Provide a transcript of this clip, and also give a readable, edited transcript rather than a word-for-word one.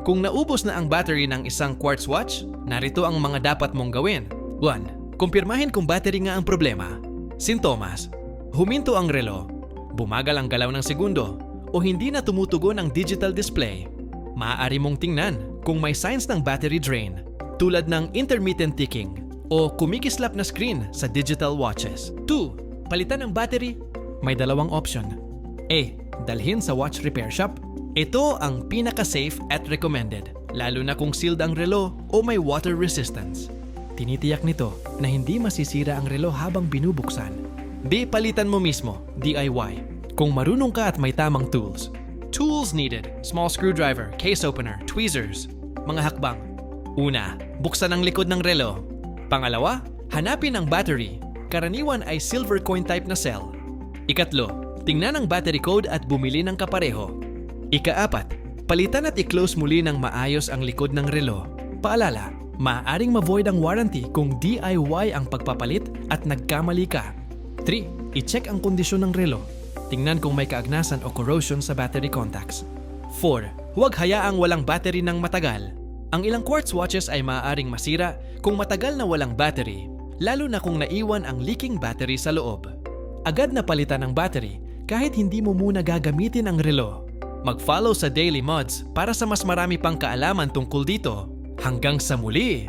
Kung naubos na ang battery ng isang quartz watch, narito ang mga dapat mong gawin. 1. Kumpirmahin kung battery nga ang problema. Sintomas: huminto ang relo, bumagal ang galaw ng segundo, o hindi na tumutugon ang digital display. Maaari mong tingnan kung may signs ng battery drain, tulad ng intermittent ticking o kumikislap na screen sa digital watches. 2. Palitan ang battery. May dalawang option. A. Dalhin sa watch repair shop. Ito ang pinaka-safe at recommended, lalo na kung sealed ang relo o may water resistance. Tinitiyak nito na hindi masisira ang relo habang binubuksan. B. Palitan mo mismo, DIY, kung marunong ka at may tamang tools. Tools needed: small screwdriver, case opener, tweezers. Mga hakbang: una, buksan ang likod ng relo. Pangalawa, hanapin ang battery. Karaniwan ay silver coin type na cell. Ikatlo, tingnan ang battery code at bumili ng kapareho. Ika-4, palitan at i-close muli ng maayos ang likod ng relo. Paalala, maaaring ma-void ang warranty kung DIY ang pagpapalit at nagkamali ka. 3. I-check ang kondisyon ng relo. Tingnan kung may kaagnasan o corrosion sa battery contacts. 4. Huwag hayaang walang battery ng matagal. Ang ilang quartz watches ay maaaring masira kung matagal na walang battery, lalo na kung naiwan ang leaking battery sa loob. Agad na palitan ang battery kahit hindi mo muna gagamitin ang relo. Mag-follow sa Daily Mods para sa mas marami pang kaalaman tungkol dito. Hanggang sa muli!